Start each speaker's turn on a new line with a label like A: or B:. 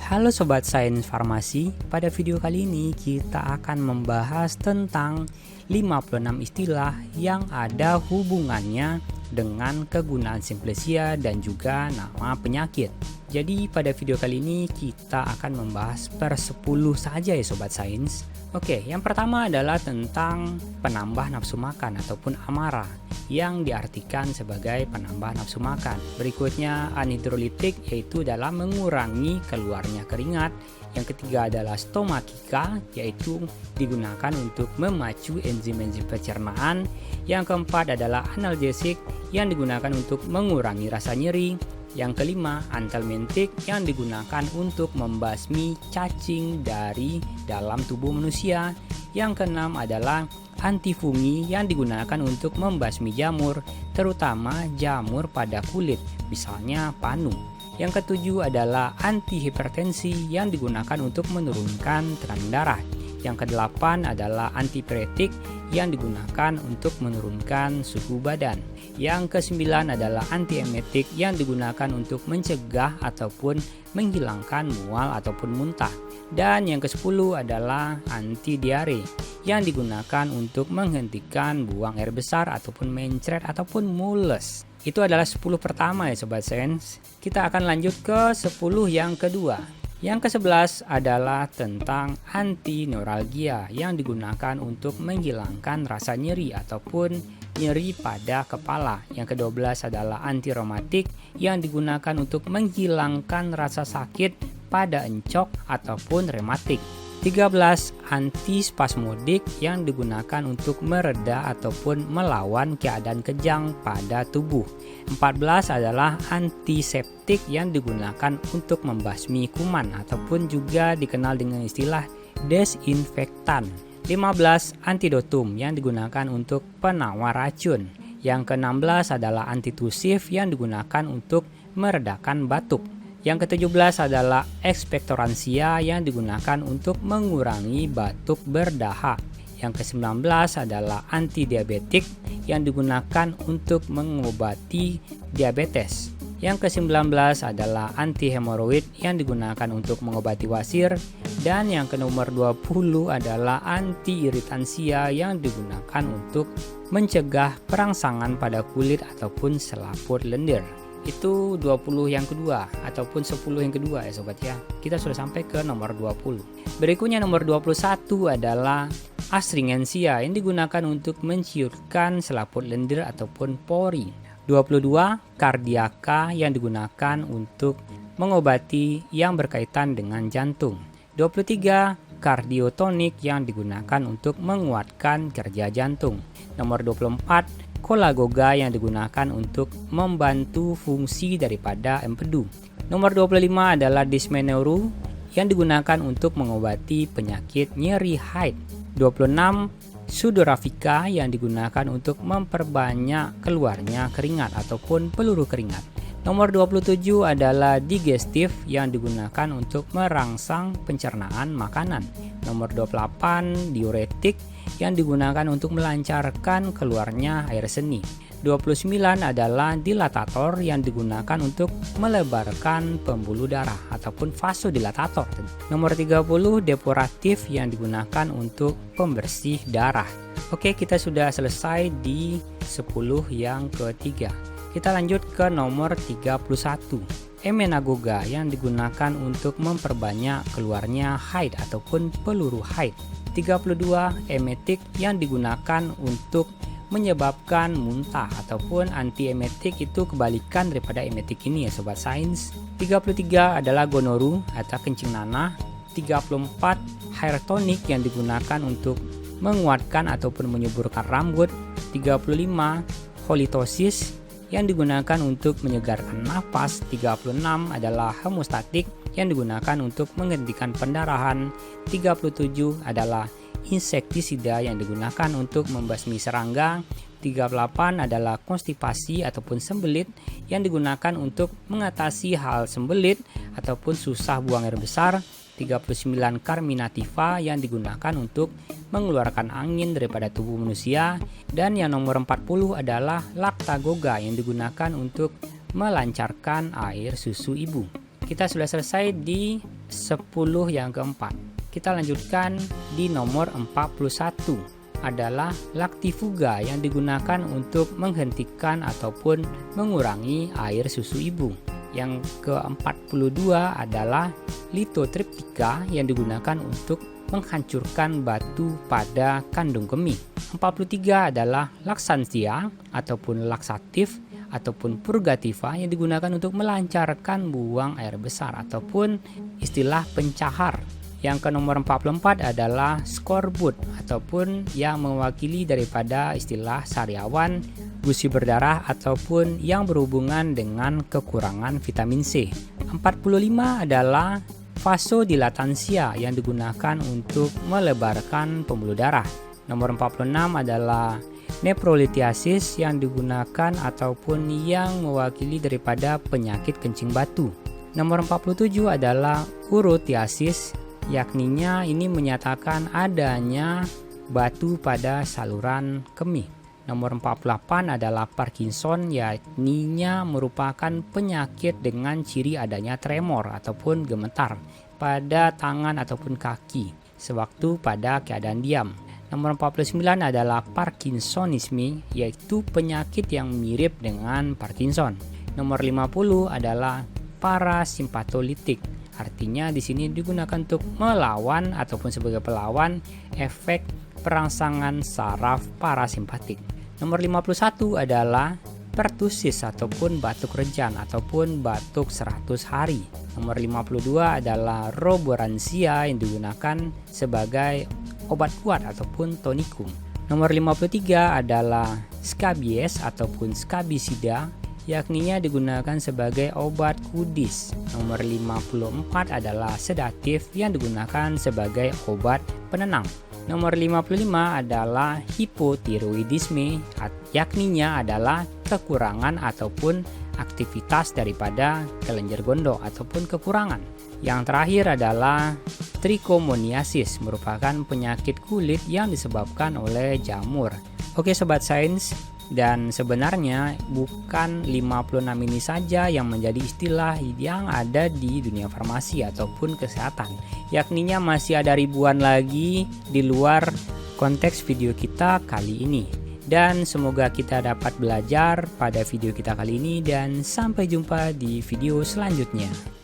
A: Halo Sobat Sains Farmasi, pada video kali ini kita akan membahas tentang 56 istilah yang ada hubungannya dengan kegunaan Simplesia dan juga nama penyakit. Jadi pada video kali ini kita akan membahas per 10 saja ya Sobat Sains. Oke, yang pertama adalah tentang penambah nafsu makan ataupun amarah yang diartikan sebagai penambah nafsu makan. Berikutnya anhidrolitik, yaitu dalam mengurangi keluarnya keringat. Yang ketiga adalah stomakika, yaitu digunakan untuk memacu enzim-enzim pencernaan. Yang keempat adalah analgesik yang digunakan untuk mengurangi rasa nyeri. Yang kelima, antelmentik yang digunakan untuk membasmi cacing dari dalam tubuh manusia. Yang keenam adalah antifungi yang digunakan untuk membasmi jamur, terutama jamur pada kulit, misalnya panu. Yang ketujuh adalah antihipertensi yang digunakan untuk menurunkan tekanan darah. Yang kedelapan adalah antipiretik yang digunakan untuk menurunkan suhu badan. Yang kesembilan adalah antiemetik yang digunakan untuk mencegah ataupun menghilangkan mual ataupun muntah. Dan yang ke-10 adalah antidiare yang digunakan untuk menghentikan buang air besar ataupun mencret ataupun mules. Itu adalah 10 pertama ya Sobat Sains. Kita akan lanjut ke 10 yang kedua. Yang ke-11 adalah tentang antineuralgia yang digunakan untuk menghilangkan rasa nyeri ataupun nyeri pada kepala. Yang ke-12 adalah antireumatik yang digunakan untuk menghilangkan rasa sakit pada encok ataupun rematik. 13. Antispasmodik yang digunakan untuk mereda ataupun melawan keadaan kejang pada tubuh. 14 adalah antiseptik yang digunakan untuk membasmi kuman ataupun juga dikenal dengan istilah desinfektan. 15. Antidotum yang digunakan untuk penawar racun. Yang ke-16 adalah antitusif yang digunakan untuk meredakan batuk. Yang ke-17 adalah ekspektoransia yang digunakan untuk mengurangi batuk berdahak. Yang ke-19 adalah antidiabetik yang digunakan untuk mengobati diabetes. Yang ke-19 adalah antihemoroid yang digunakan untuk mengobati wasir. Dan yang ke-nomor 20 adalah antiiritansia yang digunakan untuk mencegah perangsangan pada kulit ataupun selaput lendir. Itu 20 yang kedua ataupun 10 yang kedua ya sobat ya. Kita sudah sampai ke nomor 20. Berikutnya nomor 21 adalah astringensia yang digunakan untuk menciutkan selaput lendir ataupun pori. 22 kardiaka yang digunakan untuk mengobati yang berkaitan dengan jantung. 23 kardiotonik yang digunakan untuk menguatkan kerja jantung. Nomor 24 kolagoga yang digunakan untuk membantu fungsi daripada empedu. Nomor 25 adalah dysmenorrhea yang digunakan untuk mengobati penyakit nyeri haid. 26 sudorafika yang digunakan untuk memperbanyak keluarnya keringat ataupun peluru keringat. Nomor 27 adalah digestif yang digunakan untuk merangsang pencernaan makanan. Nomor 28 diuretik yang digunakan untuk melancarkan keluarnya air seni. 29 adalah dilatator yang digunakan untuk melebarkan pembuluh darah ataupun vasodilatator. Nomor 30 depuratif yang digunakan untuk pembersih darah. Oke, kita sudah selesai di 10 yang ketiga. Kita lanjut ke nomor 31. Emenagoga yang digunakan untuk memperbanyak keluarnya haid ataupun peluru haid. 32 emetik yang digunakan untuk menyebabkan muntah ataupun antiemetik, itu kebalikan daripada emetik ini ya sobat sains. 33 adalah gonoru atau kencing nanah. 34 hair tonic yang digunakan untuk menguatkan ataupun menyuburkan rambut. 35 halitosis yang digunakan untuk menyegarkan napas. 36 adalah hemostatik yang digunakan untuk menghentikan pendarahan. 37 adalah insektisida yang digunakan untuk membasmi serangga. 38 adalah konstipasi ataupun sembelit yang digunakan untuk mengatasi hal sembelit ataupun susah buang air besar. 39 carminativa yang digunakan untuk mengeluarkan angin daripada tubuh manusia. Dan yang nomor 40 adalah lactagoga yang digunakan untuk melancarkan air susu ibu. Kita sudah selesai di 10 yang keempat. Kita lanjutkan di nomor 41 adalah lactifuga yang digunakan untuk menghentikan ataupun mengurangi air susu ibu. Yang ke-42 adalah lithotriptika yang digunakan untuk menghancurkan batu pada kandung kemih. 43 adalah laksantia ataupun laksatif ataupun purgativa yang digunakan untuk melancarkan buang air besar ataupun istilah pencahar. Yang ke nomor 44 adalah skorbut ataupun yang mewakili daripada istilah sariawan, gusi berdarah ataupun yang berhubungan dengan kekurangan vitamin C. 45 adalah vasodilatansia yang digunakan untuk melebarkan pembuluh darah. Nomor 46 adalah nephrolithiasis yang digunakan ataupun yang mewakili daripada penyakit kencing batu. Nomor 47 adalah urothiasis, yakninya ini menyatakan adanya batu pada saluran kemih. Nomor 48 adalah Parkinson, yakninya merupakan penyakit dengan ciri adanya tremor ataupun gemetar pada tangan ataupun kaki sewaktu pada keadaan diam. Nomor 49 adalah Parkinsonisme, yaitu penyakit yang mirip dengan Parkinson. Nomor 50 adalah parasimpatolitik. Artinya di sini digunakan untuk melawan ataupun sebagai pelawan efek perangsangan saraf parasimpatik. Nomor 51 adalah pertusis ataupun batuk rejan ataupun batuk 100 hari. Nomor 52 adalah roboransia yang digunakan sebagai obat kuat ataupun tonikum. Nomor 53 adalah scabies ataupun scabicida, yakninya digunakan sebagai obat kudis. Nomor 54 adalah sedatif yang digunakan sebagai obat penenang. Nomor 55 adalah hipotiroidisme, yakninya adalah kekurangan ataupun aktivitas daripada kelenjar gondok ataupun kekurangan. Yang terakhir adalah trichomoniasis, merupakan penyakit kulit yang disebabkan oleh jamur. Oke sobat sains, dan sebenarnya bukan 56 ini saja yang menjadi istilah yang ada di dunia farmasi ataupun kesehatan, yakninya masih ada ribuan lagi di luar konteks video kita kali ini. Dan semoga kita dapat belajar pada video kita kali ini, dan sampai jumpa di video selanjutnya.